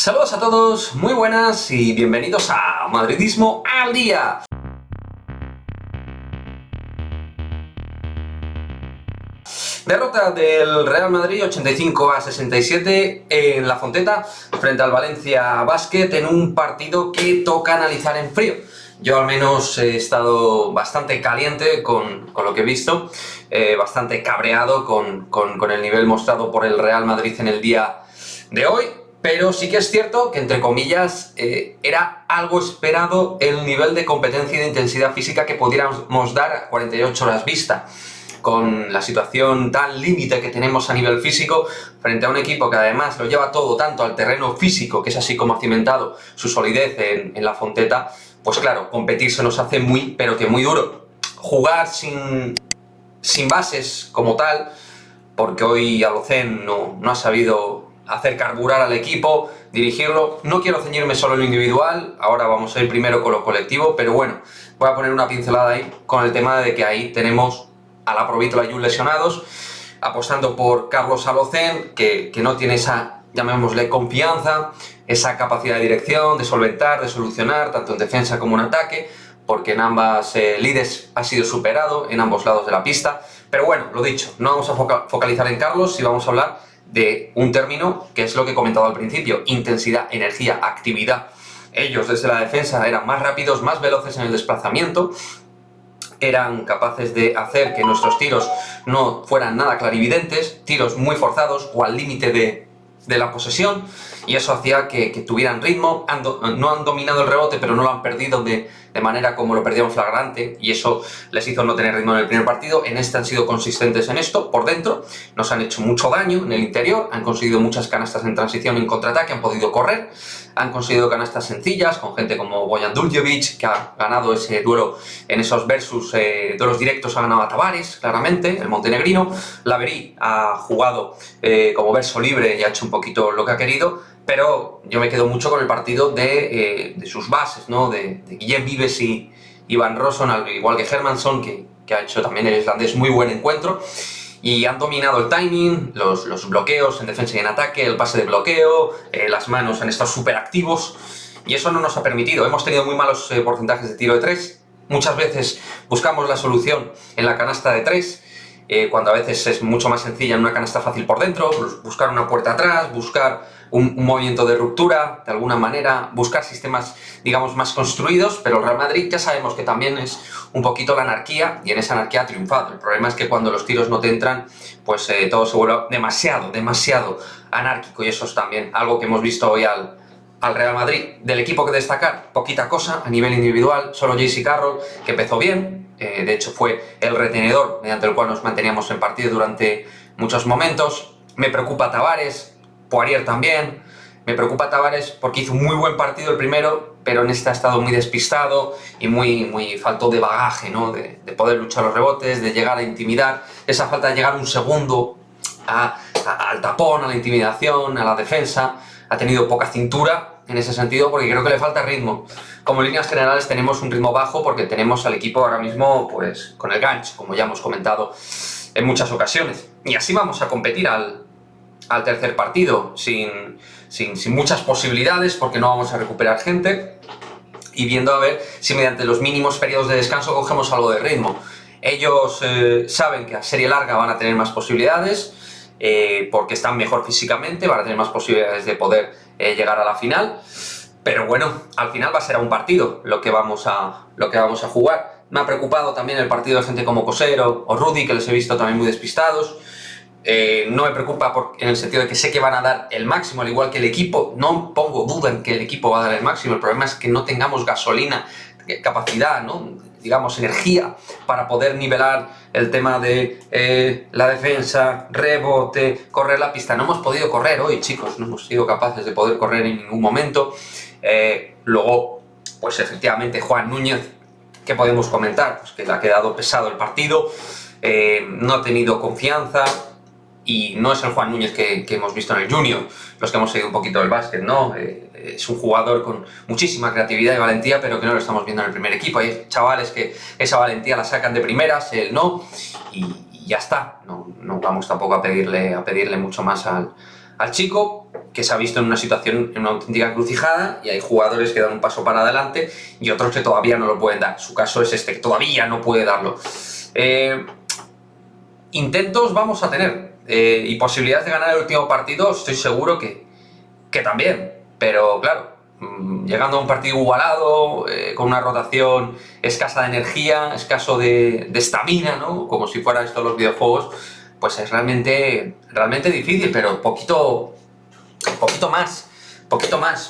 Saludos a todos, muy buenas y bienvenidos a Madridismo al Día. Derrota del Real Madrid 85-67 en La Fonteta frente al Valencia Basket en un partido que toca analizar en frío. Yo al menos he estado bastante caliente con lo que he visto, bastante cabreado con el nivel mostrado por el Real Madrid en el día de hoy. Pero sí que es cierto que, entre comillas, era algo esperado el nivel de competencia y de intensidad física que pudiéramos dar a 48 horas vista. Con la situación tan límite que tenemos a nivel físico, frente a un equipo que además lo lleva todo tanto al terreno físico, que es así como ha cimentado su solidez en La Fonteta, pues claro, competir se nos hace muy, pero que muy duro. Jugar sin bases como tal, porque hoy Alocen no ha sabido hacer carburar al equipo, dirigirlo. No quiero ceñirme solo en lo individual, ahora vamos a ir primero con lo colectivo, pero bueno, voy a poner una pincelada ahí con el tema de que ahí tenemos a la Provítola y Jul lesionados, apostando por Carlos Alocen, que no tiene esa, llamémosle, confianza, esa capacidad de dirección, de solventar, de solucionar, tanto en defensa como en ataque, porque en ambas lides ha sido superado en ambos lados de la pista. Pero bueno, lo dicho, no vamos a focalizar en Carlos, y vamos a hablar de un término que es lo que he comentado al principio: intensidad, energía, actividad. Ellos desde la defensa eran más rápidos, más veloces en el desplazamiento, eran capaces de hacer que nuestros tiros no fueran nada clarividentes, tiros muy forzados o al límite de la posesión, y eso hacía que tuvieran ritmo. No han dominado el rebote, pero no lo han perdido de manera como lo perdieron flagrante, y eso les hizo no tener ritmo en el primer partido. En este han sido consistentes en esto, por dentro, nos han hecho mucho daño en el interior, han conseguido muchas canastas en transición y en contraataque, han podido correr, han conseguido canastas sencillas con gente como Bojan Duljevic, que ha ganado ese duelo en esos versus duelos directos, ha ganado a Tavares, claramente, el montenegrino. Laverí ha jugado como verso libre y ha hecho un poquito lo que ha querido, pero yo me quedo mucho con el partido de sus bases, ¿no? De Guillem Vives y Van Rossum, al igual que Hermansson, que ha hecho también el islandés muy buen encuentro, y han dominado el timing, los bloqueos en defensa y en ataque, el pase de bloqueo, las manos han estado súper activos, y eso no nos ha permitido. Hemos tenido muy malos porcentajes de tiro de 3, muchas veces buscamos la solución en la canasta de 3, cuando a veces es mucho más sencilla en una canasta fácil por dentro, buscar una puerta atrás, buscar un movimiento de ruptura de alguna manera, buscar sistemas, digamos, más construidos. Pero el Real Madrid ya sabemos que también es un poquito la anarquía, y en esa anarquía ha triunfado. El problema es que cuando los tiros no te entran, pues todo se vuelve demasiado anárquico, y eso es también algo que hemos visto hoy al Real Madrid. Del equipo que destacar, poquita cosa a nivel individual, solo J.C. Carroll, que empezó bien, de hecho fue el retenedor mediante el cual nos manteníamos en partido durante muchos momentos. Me preocupa Tavares, Poirier también. Me preocupa Tavares porque hizo un muy buen partido el primero, pero en este ha estado muy despistado y muy faltó de bagaje, ¿no? De poder luchar los rebotes, de llegar a intimidar, esa falta de llegar un segundo al tapón, a la intimidación, a la defensa. Ha tenido poca cintura en ese sentido, porque creo que le falta ritmo. Como en líneas generales tenemos un ritmo bajo porque tenemos al equipo ahora mismo pues con el gancho, como ya hemos comentado en muchas ocasiones. Y así vamos a competir al tercer partido, sin muchas posibilidades, porque no vamos a recuperar gente, y viendo a ver si mediante los mínimos periodos de descanso cogemos algo de ritmo. Ellos saben que a serie larga van a tener más posibilidades, porque están mejor físicamente, van a tener más posibilidades de poder llegar a la final. Pero bueno, al final va a ser a un partido lo que vamos a jugar. Me ha preocupado también el partido de gente como Cosero o Rudy, que les he visto también muy despistados. No me preocupa en el sentido de que sé que van a dar el máximo, al igual que el equipo. No pongo duda en que el equipo va a dar el máximo. El problema es que no tengamos gasolina, capacidad, ¿no? Digamos, energía para poder nivelar el tema de la defensa, rebote, correr la pista. No hemos podido correr hoy, chicos, no hemos sido capaces de poder correr en ningún momento. Luego, pues efectivamente, Juan Núñez, ¿qué podemos comentar? Pues que le ha quedado pesado el partido, no ha tenido confianza, y no es el Juan Núñez que hemos visto en el Junior, los que hemos seguido un poquito el básquet, ¿no? Es un jugador con muchísima creatividad y valentía, pero que no lo estamos viendo en el primer equipo. Hay chavales que esa valentía la sacan de primeras, él no, y ya está. No vamos tampoco a pedirle mucho más al al chico, que se ha visto en una situación, en una auténtica encrucijada, y hay jugadores que dan un paso para adelante y otros que todavía no lo pueden dar. Su caso es este, que todavía no puede darlo. Intentos vamos a tener, y posibilidades de ganar el último partido estoy seguro que también, pero claro, llegando a un partido igualado, con una rotación escasa de energía, escaso de estamina, ¿no? Como si fuera esto los videojuegos, pues es realmente difícil, pero poquito más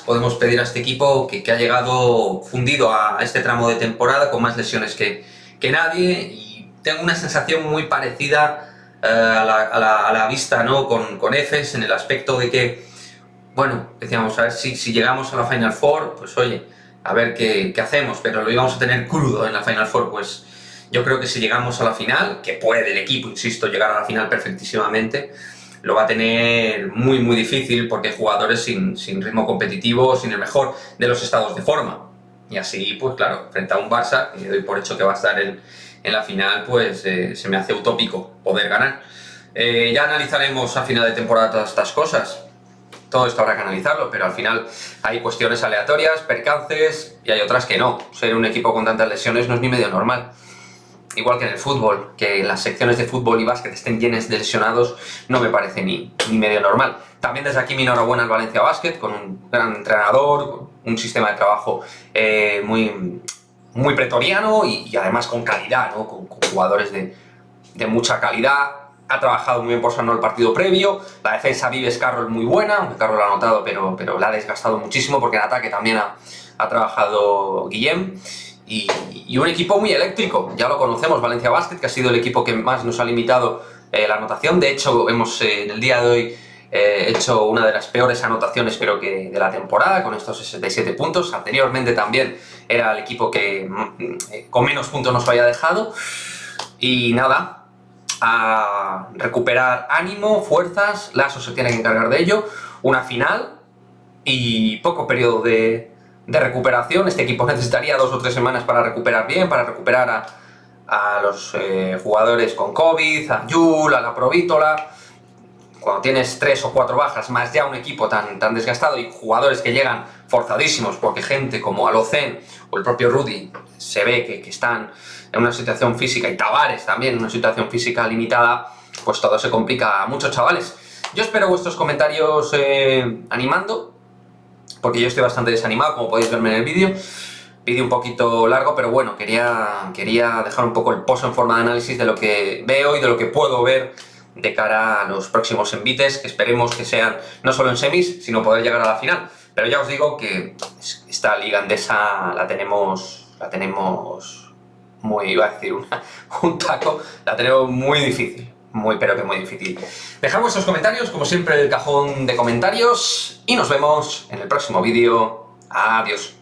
podemos pedir a este equipo que ha llegado fundido a este tramo de temporada con más lesiones que nadie, y tengo una sensación muy parecida a la vista, ¿no? con Efes, en el aspecto de que, bueno, decíamos, a ver si llegamos a la Final Four, pues oye, a ver qué hacemos, pero lo íbamos a tener crudo en la Final Four. Pues yo creo que si llegamos a la final, que puede el equipo, insisto, llegar a la final perfectísimamente, lo va a tener muy muy difícil, porque hay jugadores sin ritmo competitivo, sin el mejor de los estados de forma. Y así, pues claro, frente a un Barça, que doy por hecho que va a estar en la final, pues se me hace utópico poder ganar. Ya analizaremos a final de temporada todas estas cosas. Todo esto habrá que analizarlo, pero al final hay cuestiones aleatorias, percances, y hay otras que no. Ser un equipo con tantas lesiones no es ni medio normal. Igual que en el fútbol, que las secciones de fútbol y básquet estén llenas de lesionados, no me parece ni medio normal. También desde aquí mi enhorabuena al Valencia Basket, con un gran entrenador, con un sistema de trabajo muy pretoriano y además con calidad, ¿no? con jugadores de mucha calidad. Ha trabajado muy bien por Sano el partido previo. La defensa Vives Carroll muy buena, aunque Carroll ha anotado, pero la ha desgastado muchísimo, porque en ataque también ha trabajado Guillem. Y un equipo muy eléctrico, ya lo conocemos, Valencia Basket, que ha sido el equipo que más nos ha limitado la anotación. De hecho, hemos en el día de hoy hecho una de las peores anotaciones, creo que de la temporada, con estos 67 puntos. Anteriormente también era el equipo que con menos puntos nos había dejado. Y nada, a recuperar ánimo, fuerzas. Lasso se tiene que encargar de ello. Una final y poco periodo de recuperación. Este equipo necesitaría 2 o 3 semanas para recuperar bien, para recuperar a los jugadores con COVID, a Yul, a la Provítola. Cuando tienes 3 o 4 bajas, más ya un equipo tan desgastado, y jugadores que llegan forzadísimos, porque gente como Alocen o el propio Rudy se ve que están en una situación física, y Tavares también en una situación física limitada, pues todo se complica a muchos chavales. Yo espero vuestros comentarios animando, porque yo estoy bastante desanimado, como podéis verme en el vídeo un poquito largo, pero bueno, quería dejar un poco el pozo en forma de análisis de lo que veo y de lo que puedo ver de cara a los próximos envites, que esperemos que sean no solo en semis, sino poder llegar a la final. Pero ya os digo que esta liga andesa la tenemos muy, iba a decir un taco, la tenemos muy difícil. Pero que muy difícil. Dejad vuestros comentarios, como siempre, en el cajón de comentarios, y nos vemos en el próximo vídeo. Adiós.